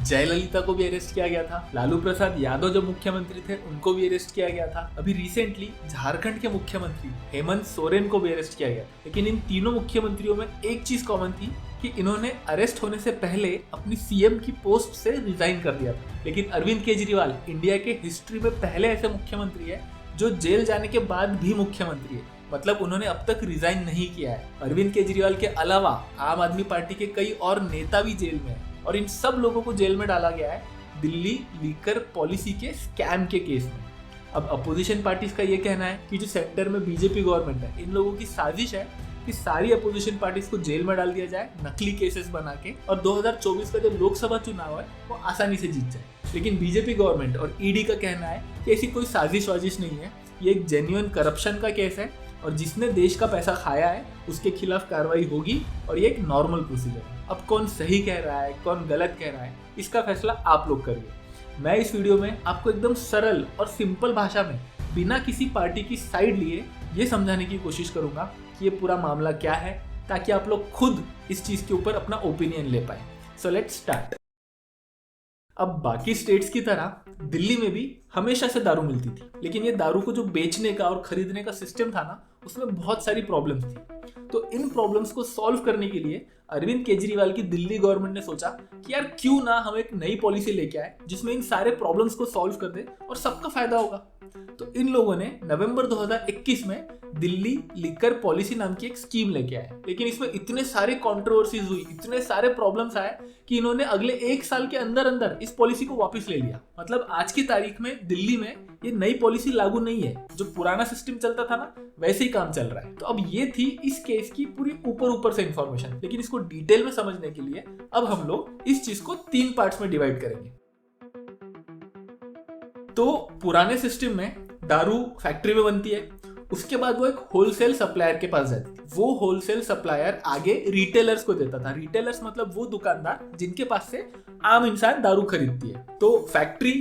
जयललिता को भी अरेस्ट किया गया था, लालू प्रसाद यादव जो मुख्यमंत्री थे उनको भी अरेस्ट किया गया था, अभी रिसेंटली झारखंड के मुख्यमंत्री हेमंत सोरेन को भी अरेस्ट किया गया। लेकिन इन तीनों मुख्यमंत्रियों में एक चीज कॉमन थी कि इन्होंने अरेस्ट होने से पहले अपनी सीएम की पोस्ट से रिजाइन कर दिया था। लेकिन अरविंद केजरीवाल इंडिया के हिस्ट्री में पहले ऐसे मुख्यमंत्री है जो जेल जाने के बाद भी मुख्यमंत्री है, मतलब उन्होंने अब तक रिजाइन नहीं किया है। अरविंद केजरीवाल के अलावा आम आदमी पार्टी के कई और नेता भी जेल में हैं और इन सब लोगों को जेल में डाला गया है दिल्ली लीकर पॉलिसी के स्कैम के केस में। अब अपोजिशन पार्टीज का ये कहना है कि जो सेंटर में बीजेपी गवर्नमेंट है, इन लोगों की साजिश है कि सारी अपोजिशन पार्टीज को जेल में डाल दिया जाए नकली केसेस बना के, और 2024 का जो लोकसभा चुनाव है वो आसानी से जीत जाए। लेकिन बीजेपी गवर्नमेंट और ईडी का कहना है कि ऐसी कोई साजिश वाजिश नहीं है, ये एक जेन्युइन करप्शन का केस है और जिसने देश का पैसा खाया है उसके खिलाफ कार्रवाई होगी और ये एक नॉर्मल प्रोसीजर है। अब कौन सही कह रहा है कौन गलत कह रहा है इसका फैसला आप लोग करिए। मैं इस वीडियो में आपको एकदम सरल और सिंपल भाषा में बिना किसी पार्टी की साइड लिए ये समझाने की कोशिश करूंगा कि ये पूरा मामला क्या है, ताकि आप लोग खुद इस चीज के ऊपर अपना ओपिनियन ले पाए। So let's start. अब बाकी स्टेट्स की तरह दिल्ली में भी हमेशा से दारू मिलती थी, लेकिन ये दारू को जो बेचने का और खरीदने का सिस्टम था ना, उसमें बहुत सारी प्रॉब्लम्स थी। तो इन प्रॉब्लम्स को सॉल्व करने के लिए अरविंद केजरीवाल की दिल्ली गवर्नमेंट ने सोचा कि यार क्यों ना हम एक नई पॉलिसी लेके आए जिसमें इन सारे प्रॉब्लम्स को सॉल्व कर दे और सबका फायदा होगा। तो इन लोगों ने नवंबर 2021 में दिल्ली लिकर पॉलिसी नाम की एक स्कीम लेके आए, लेकिन इसमें इतने सारे कंट्रोवर्सीज हुई, इतने सारे प्रॉब्लम्स आए कि इन्होंने अगले 1 साल के अंदर अंदर इस पॉलिसी को वापस ले लिया। मतलब आज की तारीख में दिल्ली में ये नई पॉलिसी लागू नहीं है, जो पुराना सिस्टम चलता था ना वैसे ही काम चल रहा है। तो अब ये थी इस केस की पूरी ऊपर से इंफॉर्मेशन, लेकिन इसको डिटेल में समझने के लिए अब हम लोग इस चीज को 3 पार्ट्स में डिवाइड करेंगे। तो पुराने सिस्टम में दारू फैक्ट्री में बनती है, उसके बाद वो एक होलसेल सप्लायर के पास जाती है, वो होलसेल सप्लायर आगे रिटेलर्स को देता था। रिटेलर्स मतलब वो दुकानदार जिनके पास से आम इंसान दारू खरीदती है। तो फैक्ट्री,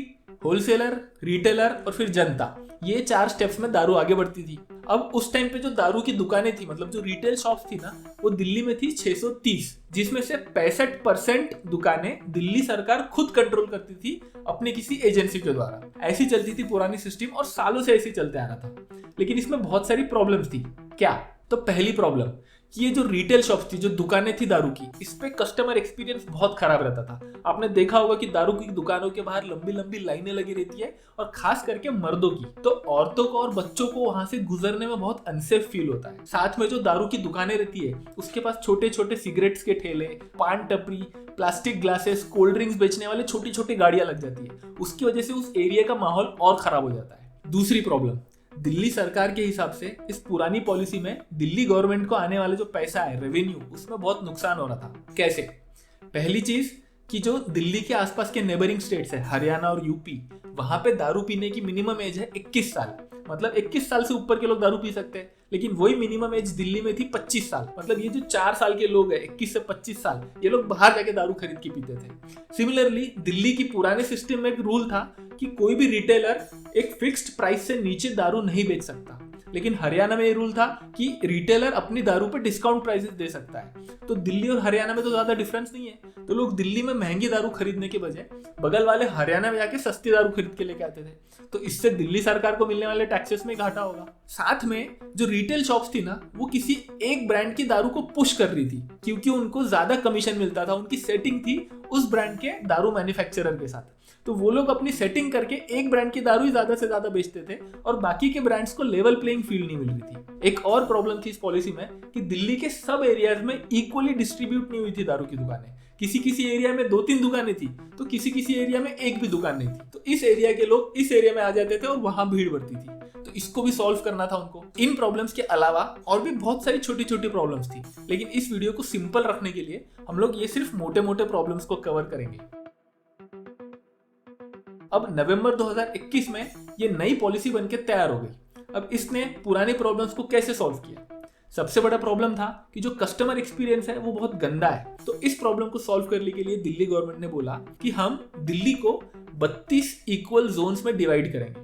होलसेलर, रिटेलर और फिर जनता, ये 4 स्टेप्स में दारू आगे बढ़ती थी। अब उस टाइम पे जो दारू की दुकानें थी, मतलब जो रिटेल शॉप्स थी ना, वो दिल्ली में थी 630, जिसमें से 65% दुकानें दिल्ली सरकार खुद कंट्रोल करती थी अपने किसी एजेंसी के द्वारा। ऐसी चलती थी पुरानी सिस्टम और सालों से ऐसी चलते आ रहा था। लेकिन इसमें बहुत सारी प्रॉब्लम्स थी। क्या? तो पहली प्रॉब्लम कि ये जो रिटेल शॉप्स थी, जो दुकानें थी दारू की, इस पे कस्टमर एक्सपीरियंस बहुत खराब रहता था। आपने देखा होगा कि दारू की दुकानों के बाहर लंबी लंबी लाइनें लगी रहती है, और खास करके मर्दों की। तो औरतों को और बच्चों को वहां से गुजरने में बहुत अनसेफ फील होता है। साथ में जो दारू की दुकानें रहती है उसके पास छोटे छोटे सिगरेट्स के ठेले, पान टपरी, प्लास्टिक ग्लासेस, कोल्ड ड्रिंक्स बेचने वाले छोटी छोटी गाड़ियां लग जाती है। उसकी वजह से उस एरिया का माहौल और खराब हो जाता है। दूसरी प्रॉब्लम, दिल्ली सरकार के हिसाब से इस पुरानी पॉलिसी में दिल्ली गवर्नमेंट को आने वाले जो पैसा है, रेवेन्यू, उसमें बहुत नुकसान हो रहा था। कैसे? पहली चीज कि जो दिल्ली के आसपास के नेबरिंग स्टेट्स है, हरियाणा और यूपी, वहां पे दारू पीने की मिनिमम एज है 21 साल। मतलब 21 साल से ऊपर के लोग दारू पी सकते हैं, लेकिन वही मिनिमम एज दिल्ली में थी 25 साल। मतलब ये जो 4 साल के लोग हैं, 21 से 25 साल, ये लोग बाहर जाके दारू खरीद के पीते थे। सिमिलरली दिल्ली की पुराने सिस्टम में एक रूल था कि कोई भी रिटेलर एक फिक्स्ड प्राइस से नीचे दारू नहीं बेच सकता, लेकिन हरियाणा में ये रूल था कि रिटेलर अपनी दारू पे डिस्काउंट प्राइसेस दे सकता है। तो दिल्ली और हरियाणा में तो ज्यादा डिफरेंस नहीं है, तो लोग दिल्ली में महंगी दारू खरीदने के बजाय बगल वाले हरियाणा में जाके सस्ती दारू खरीद के लेके आते थे। तो इससे दिल्ली सरकार को मिलने वाले टैक्सेस में घाटा होगा। साथ में जो रिटेल शॉप्स थी ना, वो किसी एक ब्रांड की दारू को पुश कर रही थी, क्योंकि उनको ज्यादा कमीशन मिलता था। उनकी सेटिंग थी उस ब्रांड के दारू मैन्युफैक्चरर के साथ, तो वो लोग अपनी सेटिंग करके एक ब्रांड की दारू ही ज्यादा से ज्यादा बेचते थे और बाकी के ब्रांड्स को लेवल प्लेइंग फील्ड नहीं मिल रही थी। एक और प्रॉब्लम थी इस पॉलिसी में कि दिल्ली के सब एरियाज में इक्वली डिस्ट्रीब्यूट नहीं हुई थी दारू की दुकानें। किसी एरिया में 2-3 दुकानें थी, तो किसी एरिया में एक भी दुकान नहीं थी। तो इस एरिया के लोग इस एरिया में आ जाते थे और वहां भीड़ बढ़ती थी। तो इसको भी सॉल्व करना था उनको। इन प्रॉब्लम्स के अलावा और भी बहुत सारी छोटी छोटी प्रॉब्लम्स थी, लेकिन इस वीडियो को सिंपल रखने के लिए हम लोग ये सिर्फ मोटे मोटे प्रॉब्लम्स को कवर करेंगे। अब नवंबर 2021 में ये नई पॉलिसी बनके तैयार हो गई। अब इसने पुरानी प्रॉब्लम्स को कैसे सॉल्व किया? सबसे बड़ा प्रॉब्लम था कि जो कस्टमर एक्सपीरियंस है वो बहुत गंदा है। तो इस प्रॉब्लम को सॉल्व करने के लिए दिल्ली गवर्नमेंट ने बोला कि हम दिल्ली को 32 इक्वल जोन्स में डिवाइड करेंगे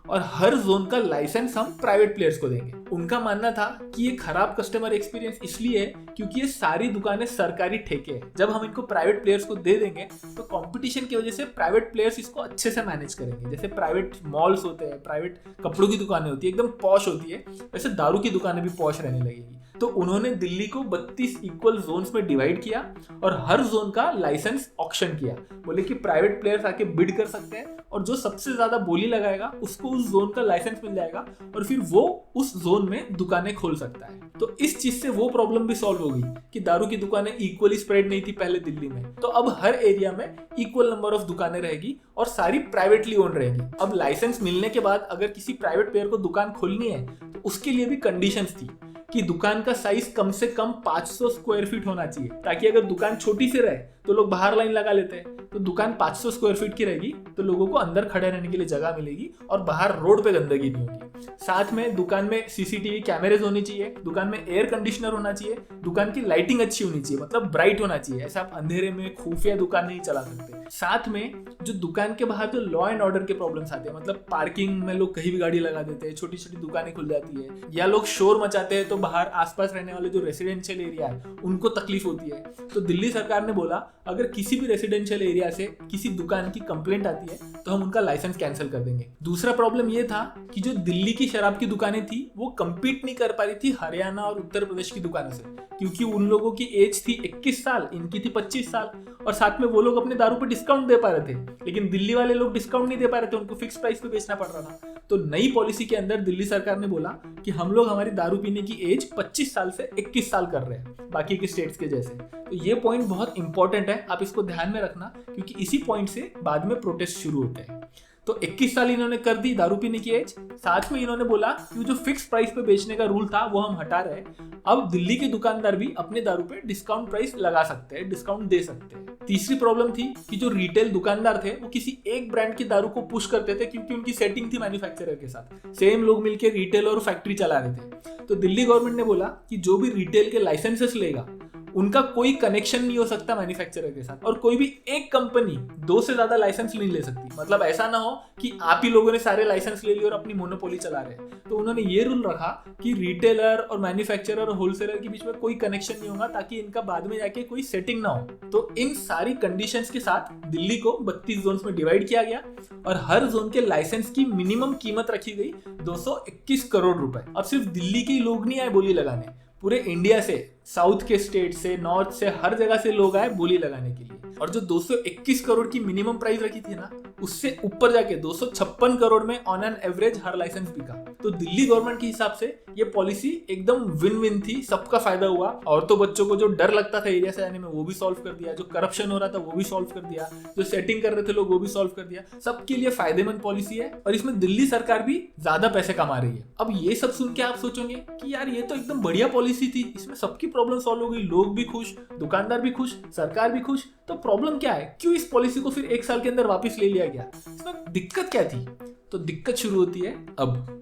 और हर जोन का लाइसेंस हम प्राइवेट प्लेयर्स को देंगे। उनका मानना था कि ये खराब कस्टमर एक्सपीरियंस इसलिए है क्योंकि ये सारी दुकानें सरकारी ठेके हैं। जब हम इनको प्राइवेट प्लेयर्स को दे देंगे तो कंपटीशन की वजह से प्राइवेट प्लेयर्स इसको अच्छे से मैनेज करेंगे। जैसे प्राइवेट मॉल्स होते हैं, प्राइवेट कपड़ों की दुकानें होती है, एकदम पॉश होती है, वैसे दारू की दुकानें भी पॉश रहने लगेगी। तो उन्होंने दिल्ली को 32 इक्वल जोन्स में डिवाइड किया और हर जोन का लाइसेंस ऑक्शन किया। बोले कि प्राइवेट प्लेयर्स आके बिड कर सकते हैं और जो सबसे ज्यादा बोली लगाएगा उसको उस जोन का लाइसेंस मिल जाएगा और फिर वो उस जोन में दुकानें खोल सकता है। तो इस चीज से वो प्रॉब्लम भी सॉल्व होगी कि दारू की दुकानें इक्वली स्प्रेड नहीं थी पहले दिल्ली में, तो अब हर एरिया में इक्वल नंबर ऑफ दुकानें रहेगी और सारी प्राइवेटली ओन रहेगी। अब लाइसेंस मिलने के बाद अगर किसी प्राइवेट प्लेयर को दुकान खोलनी है तो उसके लिए भी कंडीशंस थी कि दुकान का साइज कम से कम 500 स्क्वायर फीट होना चाहिए, ताकि अगर दुकान छोटी सी रहे तो लोग बाहर लाइन लगा लेते हैं। तो दुकान 500 स्क्वायर फीट की रहेगी तो लोगों को अंदर खड़े रहने के लिए जगह मिलेगी और बाहर रोड पे गंदगी नहीं होगी। साथ में दुकान में सीसीटीवी कैमरेज होनी चाहिए, दुकान में एयर कंडीशनर होना चाहिए, दुकान की लाइटिंग अच्छी होनी चाहिए, मतलब ब्राइट होना चाहिए। ऐसा आप अंधेरे में खुफिया दुकान नहीं चला सकते। साथ में जो दुकान के बाहर जो लॉ एंड ऑर्डर के प्रॉब्लम्स आते हैं, मतलब पार्किंग में लोग कहीं भी गाड़ी लगा देते हैं, छोटी छोटी दुकानें खुल जाती है, या लोग शोर मचाते हैं तो बाहर आसपास रहने वाले जो रेसिडेंशियल एरिया है उनको तकलीफ होती है। तो दिल्ली सरकार ने बोला अगर किसी भी रेसिडेंशियल एरिया से किसी दुकान की कंप्लेंट आती है तो हम उनका लाइसेंस कैंसिल कर देंगे। दूसरा प्रॉब्लम ये था कि जो दिल्ली की शराब की दुकानें थी वो कम्पीट नहीं कर पा रही थी हरियाणा और उत्तर प्रदेश की दुकानों से, क्योंकि उन लोगों की एज थी 21 साल, इनकी थी 25 साल, और साथ में वो लोग अपने दारू पे डिस्काउंट दे पा रहे थे, लेकिन दिल्ली वाले लोग डिस्काउंट नहीं दे पा रहे थे, उनको फिक्स प्राइस पे बेचना पड़ रहा था। तो नई पॉलिसी के अंदर दिल्ली सरकार ने बोला कि हम लोग हमारी दारू पीने की एज 25 साल से 21 साल कर रहे हैं, बाकी के स्टेट्स के जैसे। तो ये पॉइंट बहुत इंपॉर्टेंट है, आप इसको ध्यान में रखना, क्योंकि इसी पॉइंट से बाद में प्रोटेस्ट शुरू होते हैं। तो 21 साल इन्होंने कर दी दारू पीने की एज। साथ में इन्होंने बोला कि जो फिक्स प्राइस पे बेचने का रूल था वो हम हटा रहे हैं, अब दिल्ली के दुकानदार भी अपने दारू पे डिस्काउंट प्राइस लगा सकते हैं, डिस्काउंट दे सकते हैं। तीसरी प्रॉब्लम थी कि जो रिटेल दुकानदार थे वो किसी एक ब्रांड की दारू को पुश करते थे, क्योंकि उनकी सेटिंग थी मैन्युफैक्चरर के साथ, सेम लोग मिलकर रिटेल और फैक्ट्री चला रहे थे। तो दिल्ली गवर्नमेंट ने बोला कि जो भी रिटेल के लाइसेंसेस लेगा उनका कोई कनेक्शन नहीं हो सकता मैन्युफैक्चरर के साथ, और कोई भी एक कंपनी 2 से ज्यादा लाइसेंस नहीं ले सकती। मतलब ऐसा ना हो कि आप ही लोगों ने सारे लाइसेंस ले लिए और अपनी मोनोपोली चला रहे हैं। तो उन्होंने ये रूल रखा कि रिटेलर और मैन्युफैक्चरर और होलसेलर के बीच में कोई कनेक्शन नहीं होगा, ताकि इनका बाद में जाके कोई सेटिंग ना हो। तो इन सारी कंडीशंस के साथ दिल्ली को 32 जोन्स में डिवाइड किया गया और हर जोन के लाइसेंस की मिनिमम कीमत रखी गई 221 करोड़ रुपए। अब सिर्फ दिल्ली के लोग नहीं आए बोली लगाने, पूरे इंडिया से, साउथ के स्टेट से, नॉर्थ से, हर जगह से लोग आए बोली लगाने के लिए। और जो 221 करोड़ की मिनिमम प्राइस रखी थी ना, उससे ऊपर जाके 256 करोड़ में ऑन एन एवरेज हर लाइसेंस बिका। तो दिल्ली गवर्नमेंट के हिसाब से ये पॉलिसी एकदम विन विन थी, सबका फायदा हुआ। औरतों बच्चों को जो डर लगता था एरिया से आने में वो भी सॉल्व कर दिया, जो करप्शन हो रहा था वो भी सॉल्व कर दिया, जो सेटिंग कर रहे थे लोग वो भी सॉल्व कर दिया। सबके लिए फायदेमंद पॉलिसी है और इसमें दिल्ली सरकार भी ज्यादा पैसे कमा रही है। अब ये सब सुन के आप सोचोगे कि यार ये तो एकदम बढ़िया पॉलिसी थी, इसमें सबकी प्रॉब्लम सॉल्व हो गई, लोग भी खुश, दुकानदार भी खुश, सरकार भी खुश। तो प्रॉब्लम क्या है, क्यों इस पॉलिसी को फिर 1 साल के अंदर वापस ले लिया गया, इसमें दिक्कत क्या थी? तो दिक्कत शुरू होती है अब।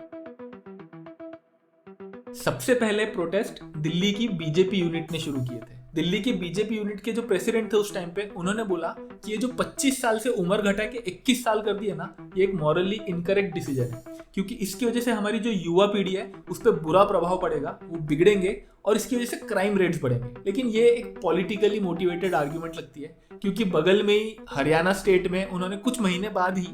सबसे पहले प्रोटेस्ट दिल्ली की बीजेपी यूनिट ने शुरू किए थे। दिल्ली के बीजेपी यूनिट के जो प्रेसिडेंट थे उस टाइम पे, उन्होंने बोला कि ये जो 25 साल से उम्र घटा के 21 साल कर दिया ना, ये एक मॉरली इनकरेक्ट डिसीजन है, क्योंकि इसकी वजह से हमारी जो युवा पीढ़ी है उस पर बुरा प्रभाव पड़ेगा, वो बिगड़ेंगे और इसकी वजह से क्राइम रेट्स बढ़ेंगे। लेकिन ये एक पॉलिटिकली मोटिवेटेड आर्ग्यूमेंट लगती है, क्योंकि बगल में ही हरियाणा स्टेट में उन्होंने कुछ महीने बाद ही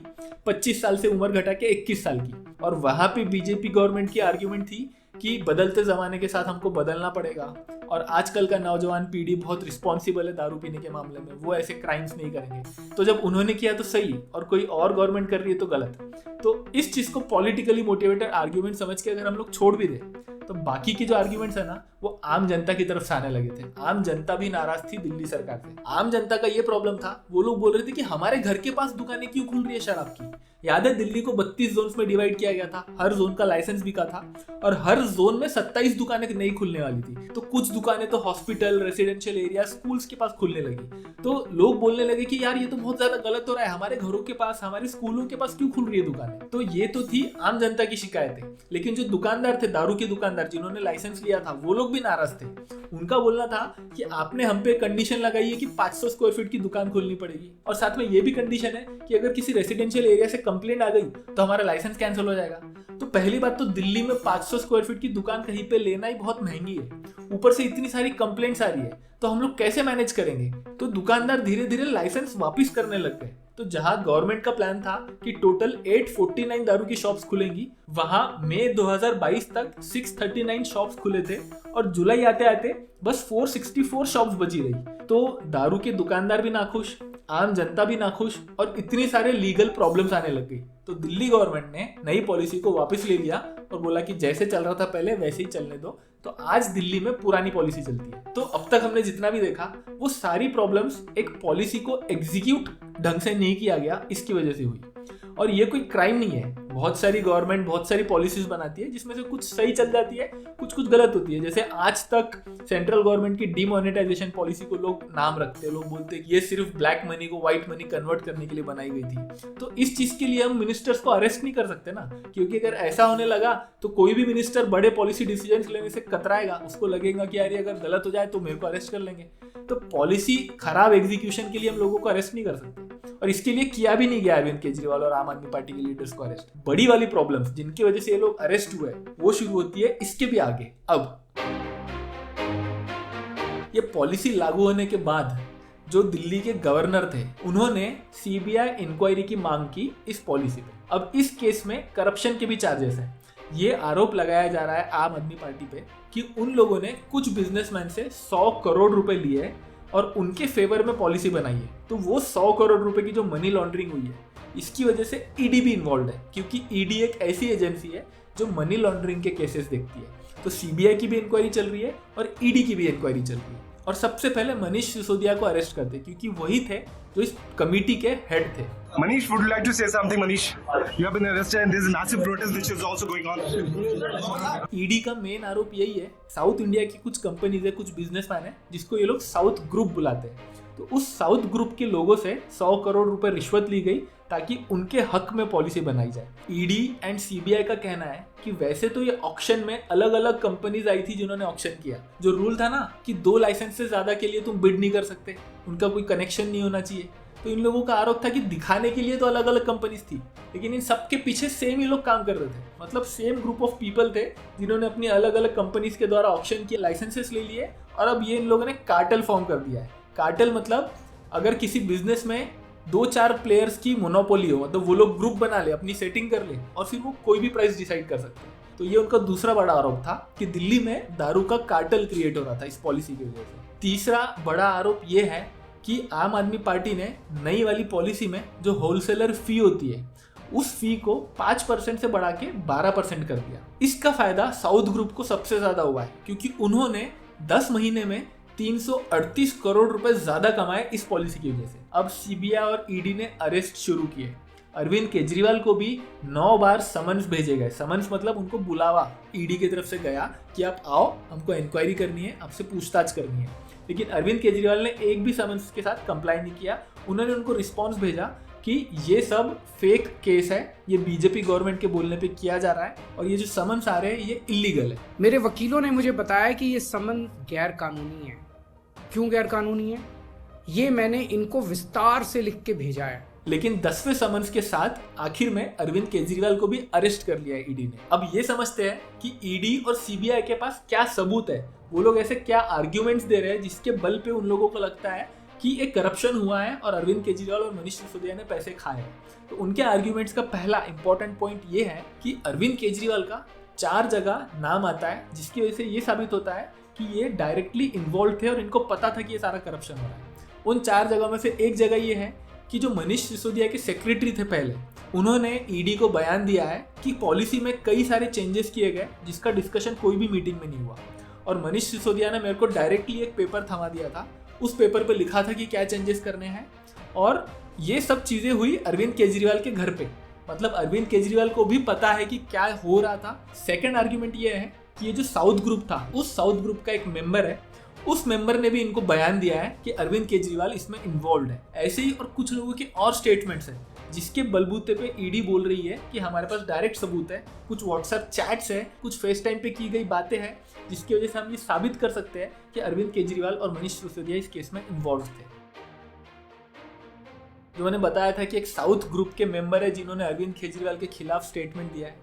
25 साल से उम्र घटा के 21 साल की, और वहां पे बीजेपी गवर्नमेंट की आर्ग्यूमेंट थी कि बदलते जमाने के साथ हमको बदलना पड़ेगा और आजकल का नौजवान पीढ़ी बहुत रिस्पॉन्सिबल है दारू पीने के मामले में, वो ऐसे क्राइम्स नहीं करेंगे। तो जब उन्होंने किया तो सही और कोई और गवर्नमेंट कर रही है तो गलत। तो इस चीज को पॉलिटिकली मोटिवेटेड आर्ग्यूमेंट समझ के अगर हम लोग छोड़ भी दें तो बाकी के जो आर्ग्यूमेंट्स है ना वो आम जनता की तरफ से आने लगे थे। आम जनता भी नाराज थी दिल्ली सरकार से। आम जनता का ये प्रॉब्लम था, वो लोग बोल रहे थे कि हमारे घर के पास दुकानें क्यों खुल रही है शराब की। याद है दिल्ली को 32 जोन्स में डिवाइड किया गया था, हर जोन का लाइसेंस बिका था और हर जोन में 27 दुकानें नई खुलने वाली थी। तो कुछ दुकानें तो हॉस्पिटल, रेसिडेंशियल एरिया, स्कूल्स के पास खुलने लगी। तो लोग बोलने लगे कि यार ये तो बहुत ज्यादा गलत हो रहा है, हमारे घरों के पास, हमारे स्कूलों के पास क्यों खुल रही है दुकानें। तो ये तो थी आम जनता की शिकायतें। लेकिन जो दुकानदार थे, दारू के दुकानदार जिन्होंने लाइसेंस लिया था, वो लोग भी नाराज थे। उनका बोलना था कि आपने हम पे कंडीशन लगाई है कि 500 स्क्वायर फीट की दुकान खोलनी पड़ेगी और साथ में ये भी कंडीशन है कि अगर किसी रेसिडेंशियल एरिया से कंप्लेंट आ गई तो हमारा लाइसेंस कैंसिल हो जाएगा। तो पहली बात तो दिल्ली में 500 स्क्वायर फीट की दुकान कहीं पे लेना ही बहुत महंगी है, ऊपर से इतनी सारी कंप्लेंट्स आ रही है, तो हम लोग कैसे मैनेज करेंगे। तो दुकानदार धीरे धीरे लाइसेंस वापस करने लग गए। तो जहां गवर्नमेंट का प्लान था कि टोटल 849 दारू की शॉप्स खुलेंगी, वहां मई 2022 तक 639 शॉप्स खुले थे और जुलाई आते आते बस 464 शॉप्स बची रही। तो दारू के दुकानदार भी नाखुश, आम जनता भी नाखुश और इतनी सारे लीगल प्रॉब्लम्स आने लग गई। तो दिल्ली गवर्नमेंट ने नई पॉलिसी को वापस ले लिया और बोला कि जैसे चल रहा था पहले वैसे ही चलने दो। तो आज दिल्ली में पुरानी पॉलिसी चलती है। तो अब तक हमने जितना भी देखा वो सारी प्रॉब्लम्स एक पॉलिसी को एग्जीक्यूट ढंग से नहीं किया गया इसकी वजह से हुई। और ये कोई क्राइम नहीं है। बहुत सारी गवर्नमेंट बहुत सारी पॉलिसीज बनाती है जिसमें से कुछ सही चल जाती है, कुछ गलत होती है। जैसे आज तक सेंट्रल गवर्नमेंट की डीमोनेटाइजेशन पॉलिसी को लोग नाम रखते हैं, लोग बोलते हैं कि ये सिर्फ ब्लैक मनी को व्हाइट मनी कन्वर्ट करने के लिए बनाई गई थी। तो इस चीज के लिए हम मिनिस्टर्स को अरेस्ट नहीं कर सकते ना, क्योंकि अगर ऐसा होने लगा तो कोई भी मिनिस्टर बड़े पॉलिसी डिसीजन लेने से कतराएगा, उसको लगेगा कि यार अगर गलत हो जाए तो मेरे को अरेस्ट कर लेंगे। तो पॉलिसी खराब एग्जीक्यूशन के लिए हम लोगों को अरेस्ट नहीं कर सकते, और इसके लिए किया भी नहीं गया अरविंद केजरीवाल और आम आदमी पार्टी के लीडर्स को अरेस्ट। बड़ी वाली प्रॉब्लम्स जिनकी वजह से ये लोग अरेस्ट हुए वो शुरू होती है इसके भी आगे। अब ये पॉलिसी लागू होने के बाद जो दिल्ली के गवर्नर थे उन्होंने सीबीआई इंक्वायरी की मांग की इस पॉलिसी पे। अब इस केस में करप्शन के भी चार्जेस हैं। ये आरोप लगाया जा रहा है आम आदमी पार्टी पे कि उन लोगों ने कुछ बिजनेसमैन से 100 करोड़ रुपए लिए और उनके फेवर में पॉलिसी बनाई है। तो वो 100 करोड़ रुपए की जो मनी लॉन्ड्रिंग हुई है इसकी वजह से ईडी भी इन्वॉल्व है, क्योंकि ईडी एक ऐसी एजेंसी है जो मनी लॉन्ड्रिंग के केसेस देखती है। तो सीबीआई की भी इंक्वायरी चल रही है और ईडी की भी इंक्वायरी चल रही है। और सबसे पहले मनीष सिसोदिया को अरेस्ट करते क्योंकि वही थे जो इस कमेटी के हेड थे। Manish, would you like to say something, Manish? You have been arrested and there is a massive protest which is also going on. ED का मेन आरोप यही है, साउथ इंडिया की कुछ कंपनीज है, कुछ बिजनेसमैन है जिसको ये लोग साउथ ग्रुप बुलाते हैं। तो उस साउथ ग्रुप के लोगों से 100 करोड़ रुपए रिश्वत ली गई ताकि उनके हक में पॉलिसी बनाई जाए। ईडी एंड सीबीआई का कहना है कि वैसे तो ये ऑक्शन में अलग अलग कंपनीज आई थी जिन्होंने ऑक्शन किया। जो रूल था ना कि 2 लाइसेंस से ज्यादा के लिए तुम बिड नहीं कर सकते, उनका कोई कनेक्शन नहीं होना चाहिए। तो इन लोगों का आरोप था कि दिखाने के लिए तो अलग अलग कंपनीज थी, लेकिन इन सबके पीछे सेम ही लोग काम कर रहे थे। मतलब सेम ग्रुप ऑफ पीपल थे जिन्होंने अपनी अलग अलग कंपनीज के द्वारा ऑक्शन किए, लाइसेंसेस ले लिए और अब ये इन लोगों ने कार्टेल फॉर्म कर दिया है। कार्टेल मतलब अगर किसी बिजनेस में 2-4 प्लेयर्स की मोनोपोली हो, मतलब वो लोग ग्रुप बना ले, अपनी सेटिंग कर ले और फिर वो कोई भी प्राइस डिसाइड कर सकते हैं। तो ये उनका दूसरा बड़ा आरोप था कि दिल्ली में दारू का कार्टेल क्रिएट हो रहा था इस पॉलिसी की वजह से। तीसरा बड़ा आरोप ये है कि आम आदमी पार्टी ने नई वाली पॉलिसी में जो होलसेलर फी होती है उस फी को 5% से बढ़ा के 12% कर दिया। इसका फायदा साउथ ग्रुप को सबसे ज्यादा हुआ है क्योंकि उन्होंने 10 महीने में 338 करोड़ रुपए ज्यादा कमाए इस पॉलिसी की वजह से। अब सीबीआई और ईडी ने अरेस्ट शुरू किए। अरविंद केजरीवाल को भी 9 बार समन्स भेजे गए। समन्स मतलब उनको बुलावा ईडी की तरफ से गया कि आप आओ, हमको इंक्वायरी करनी है, आपसे पूछताछ करनी है। लेकिन अरविंद केजरीवाल ने एक भी समन्स के साथ कंप्लाई नहीं किया। उन्होंने उनको रिस्पॉन्स भेजा कि ये सब फेक केस है, ये बीजेपी गवर्नमेंट के बोलने पे किया जा रहा है और ये जो समन्स आ रहे हैं ये इलीगल है। मेरे वकीलों ने मुझे बताया कि ये समन गैर कानूनी है। क्यों गैर कानूनी है, ये मैंने इनको विस्तार से लिख के भेजा है। लेकिन 10वें समन्स के साथ आखिर में अरविंद केजरीवाल को भी अरेस्ट कर लिया है ईडी ने। अब ये समझते हैं कि ईडी और सीबीआई के पास क्या सबूत है, वो लोग ऐसे क्या आर्ग्यूमेंट्स दे रहे हैं जिसके बल पे उन लोगों को लगता है कि एक करप्शन हुआ है और अरविंद केजरीवाल और मनीष सिसोदिया ने पैसे खाए। तो उनके आर्ग्यूमेंट्स का पहला इंपॉर्टेंट पॉइंट ये है कि अरविंद केजरीवाल का 4 जगह नाम आता है जिसकी वजह से ये साबित होता है कि ये डायरेक्टली इन्वॉल्व थे और इनको पता था कि ये सारा करप्शन हो रहा है। उन 4 जगह में से एक जगह ये है कि जो मनीष सिसोदिया के सेक्रेटरी थे पहले, उन्होंने ईडी को बयान दिया है कि पॉलिसी में कई सारे चेंजेस किए गए जिसका डिस्कशन कोई भी मीटिंग में नहीं हुआ। और मनीष सिसोदिया ने मेरे को डायरेक्टली एक पेपर थमा दिया था, उस पेपर पे लिखा था कि क्या चेंजेस करने हैं। और ये सब चीज़ें हुई अरविंद केजरीवाल के घर पे, मतलब अरविंद केजरीवाल को भी पता है कि क्या हो रहा था। सेकेंड आर्ग्यूमेंट ये है कि ये जो साउथ ग्रुप था, उस साउथ ग्रुप का एक मेंबर है, उस मेंबर ने भी इनको बयान दिया है कि अरविंद केजरीवाल इसमें इन्वॉल्व है। ऐसे ही और कुछ लोगों के और स्टेटमेंट्स हैं जिसके बलबूते पे ईडी बोल रही है कि हमारे पास डायरेक्ट सबूत है, कुछ व्हाट्सएप चैट्स है, कुछ फेस टाइम पे की गई बातें हैं जिसकी वजह से हम ये साबित कर सकते हैं कि अरविंद केजरीवाल और मनीष सिसोदिया इस केस में इन्वॉल्व थे। जो मैंने बताया था कि एक साउथ ग्रुप के मेंबर है जिन्होंने अरविंद केजरीवाल के खिलाफ स्टेटमेंट दिया है,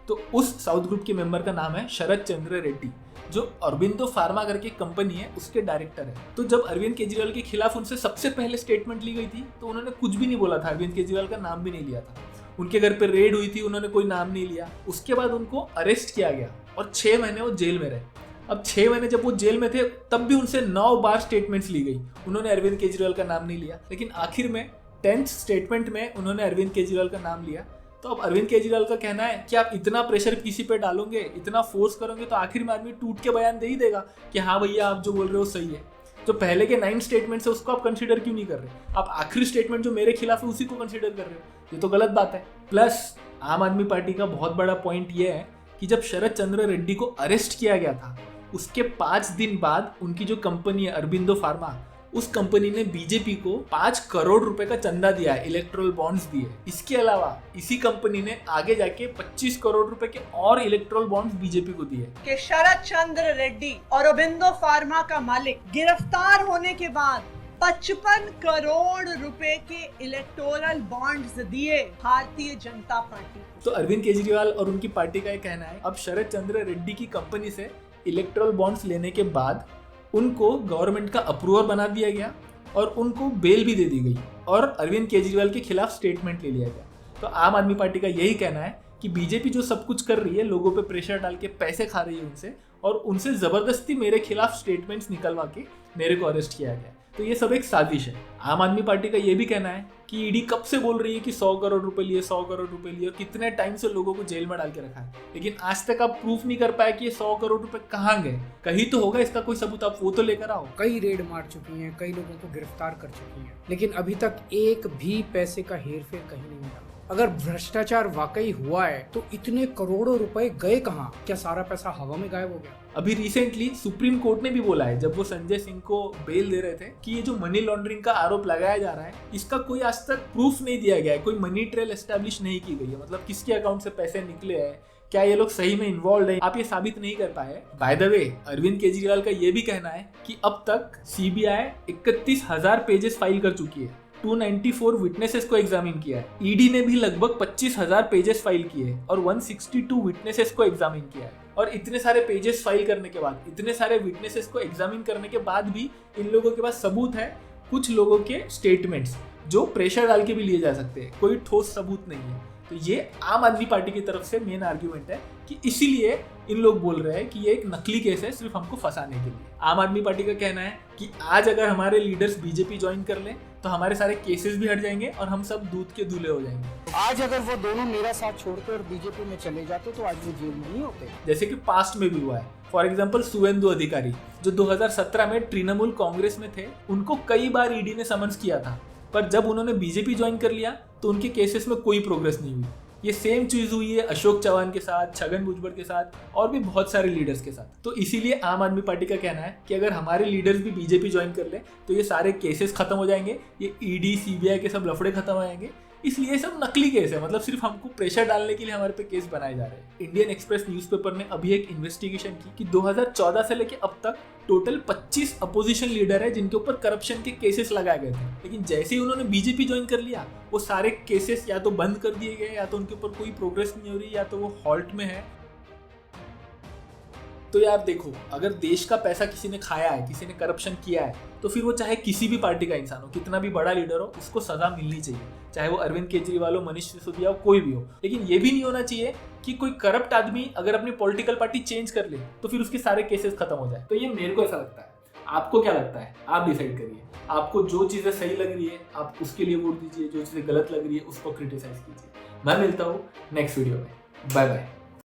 तो उस साउथ ग्रुप के मेंबर का नाम है शरद चंद्र रेड्डी, जो अरबिंदो फार्मा करके कंपनी है उसके डायरेक्टर है। तो जब अरविंद केजरीवाल के खिलाफ उनसे सबसे पहले स्टेटमेंट ली गई थी तो उन्होंने कुछ भी नहीं बोला था, अरविंद केजरीवाल का नाम भी नहीं लिया था। उनके घर पे रेड हुई थी, उन्होंने कोई नाम नहीं लिया। उसके बाद उनको अरेस्ट किया गया और 6 महीने वो जेल में रहे। अब 6 महीने जब वो जेल में थे तब भी उनसे 9 बार स्टेटमेंट्स ली गई, उन्होंने अरविंद केजरीवाल का नाम नहीं लिया। लेकिन आखिर में 10th स्टेटमेंट में उन्होंने अरविंद केजरीवाल का नाम लिया। तो अब अरविंद केजरीवाल का कहना है कि आप इतना प्रेशर किसी पे डालोगे, इतना फोर्स करोगे तो आखिर में आदमी टूट के बयान दे ही देगा कि हाँ भैया आप जो बोल रहे हो सही है। जो पहले के 9 स्टेटमेंट्स है उसको आप कंसीडर क्यों नहीं कर रहे? आप आखिरी स्टेटमेंट जो मेरे खिलाफ है उसी को कंसीडर कर रहे हो, ये तो गलत बात है। प्लस आम आदमी पार्टी का बहुत बड़ा पॉइंट ये है कि जब शरद चंद्र रेड्डी को अरेस्ट किया गया था उसके 5 दिन बाद उनकी जो कंपनी है अरबिंदो फार्मा, उस कंपनी ने बीजेपी को 5 करोड़ रुपए का चंदा दिया है, इलेक्टोरल बॉन्ड्स दिए। इसके अलावा इसी कंपनी ने आगे जाके 25 करोड़ रुपए के और इलेक्टोरल बॉन्ड्स बीजेपी को दिए। कि शरद चंद्र रेड्डी और अरबिंदो फार्मा का मालिक गिरफ्तार होने के बाद 55 करोड़ रुपए के इलेक्टोरल बॉन्ड्स दिए भारतीय जनता पार्टी। तो अरविंद केजरीवाल और उनकी पार्टी का ये कहना है अब शरद चंद्र रेड्डी की कंपनी से इलेक्टोरल बॉन्ड्स लेने के बाद उनको गवर्नमेंट का अप्रूवर बना दिया गया और उनको बेल भी दे दी गई और अरविंद केजरीवाल के खिलाफ स्टेटमेंट ले लिया गया। तो आम आदमी पार्टी का यही कहना है कि बीजेपी जो सब कुछ कर रही है, लोगों पे प्रेशर डाल के पैसे खा रही है उनसे, और उनसे जबरदस्ती मेरे खिलाफ स्टेटमेंट्स निकलवा के मेरे को अरेस्ट किया गया। तो ये सब एक साजिश है। आम आदमी पार्टी का ये भी कहना है कि ईडी कब से बोल रही है कि 100 करोड़ रुपए लिए, 100 करोड़ रुपए लिए, और कितने टाइम से लोगों को जेल में डाल के रखा है, लेकिन आज तक आप प्रूफ नहीं कर पाए कि ये 100 करोड़ रुपए कहाँ गए। कहीं तो होगा इसका कोई सबूत, आप वो तो लेकर आओ। कई रेड मार चुकी हैं, कई लोगों को गिरफ्तार कर चुकी हैं, लेकिन अभी तक एक भी पैसे का हेरफेर कहीं नहीं मिला। अगर भ्रष्टाचार वाकई हुआ है तो इतने करोड़ों रुपए गए कहाँ? क्या सारा पैसा हवा में गायब हो गया? अभी रिसेंटली सुप्रीम कोर्ट ने भी बोला है, जब वो संजय सिंह को बेल दे रहे थे, कि ये जो मनी लॉन्ड्रिंग का आरोप लगाया जा रहा है इसका कोई आज तक प्रूफ नहीं दिया गया है, कोई मनी ट्रेल एस्टेब्लिश नहीं की गई है। मतलब किसके अकाउंट से पैसे निकले हैं, क्या ये लोग सही में इन्वॉल्व है, आप ये साबित नहीं कर पाए। By the way Arvind Kejriwal का ये भी कहना है कि अब तक सीबीआई 31,000 पेजेस फाइल कर चुकी है, 294 विटनेसेस को एग्जामिन किया है। ईडी ने भी लगभग 25,000 पेजेस फाइल किए और 162 विटनेसेस को एग्जामिन किया है। और इतने सारे पेजेस फाइल करने के बाद, इतने सारे विटनेसेस को एग्जामिन करने के बाद भी इन लोगों के पास सबूत है, कुछ लोगों के स्टेटमेंट्स जो प्रेशर डाल के भी लिए जा सकते हैं, कोई ठोस सबूत नहीं है। तो ये आम आदमी पार्टी की तरफ से मेन आर्ग्यूमेंट है कि इसीलिए इन लोग बोल रहे हैं कि ये एक नकली केस है सिर्फ हमको फंसाने के लिए। आम आदमी पार्टी का कहना है कि आज अगर हमारे लीडर्स बीजेपी ज्वाइन कर लें तो हमारे सारे केसेस भी हट जाएंगे और हम सब दूध के दूल्हे हो जाएंगे। आज अगर वो दोनों मेरा साथ छोड़कर बीजेपी में चले जाते तो आज वो जेल में नहीं होते, जैसे कि पास्ट में भी हुआ है। फॉर एग्जाम्पल शुवेंदु अधिकारी जो 2017 में तृणमूल कांग्रेस में थे, उनको कई बार ईडी ने समन्स किया था, पर जब उन्होंने बीजेपी ज्वाइन कर लिया तो उनके केसेस में कोई प्रोग्रेस नहीं हुई। ये सेम चीज हुई है अशोक चौहान के साथ, छगन भुजबल के साथ और भी बहुत सारे लीडर्स के साथ। तो इसीलिए आम आदमी पार्टी का कहना है कि अगर हमारे लीडर्स भी बीजेपी ज्वाइन कर ले तो ये सारे केसेस खत्म हो जाएंगे, ये ईडी सीबीआई के सब लफड़े खत्म हो जाएंगे। इसलिए सब नकली केस है, मतलब सिर्फ हमको प्रेशर डालने के लिए हमारे पे केस बनाए जा रहे हैं। इंडियन एक्सप्रेस न्यूज़पेपर ने अभी एक इन्वेस्टिगेशन की कि 2014 से लेके अब तक टोटल 25 अपोजिशन लीडर है जिनके ऊपर करप्शन के केसेस लगाए गए थे, लेकिन जैसे ही उन्होंने बीजेपी ज्वाइन कर लिया वो सारे केसेस या तो बंद कर दिए गए, या तो उनके ऊपर कोई प्रोग्रेस नहीं हो रही, या तो वो हॉल्ट में है। तो यार देखो, अगर देश का पैसा किसी ने खाया है, किसी ने करप्शन किया है, तो फिर वो चाहे किसी भी पार्टी का इंसान हो, कितना भी बड़ा लीडर हो, उसको सजा मिलनी चाहिए, चाहे वो अरविंद केजरीवाल हो, मनीष सिसोदिया हो, कोई भी हो। लेकिन ये भी नहीं होना चाहिए कि कोई करप्ट आदमी अगर अपनी पॉलिटिकल पार्टी चेंज कर ले तो फिर उसके सारे केसेस खत्म हो जाए। तो ये मेरे को ऐसा लगता है। आपको क्या लगता है? आप डिसाइड करिए। आपको जो चीज़ें सही लग रही है आप उसके लिए वोट दीजिए, जो चीज़ें गलत लग रही है उसको क्रिटिसाइज कीजिए। मैं मिलता हूँ नेक्स्ट वीडियो में। Bye bye.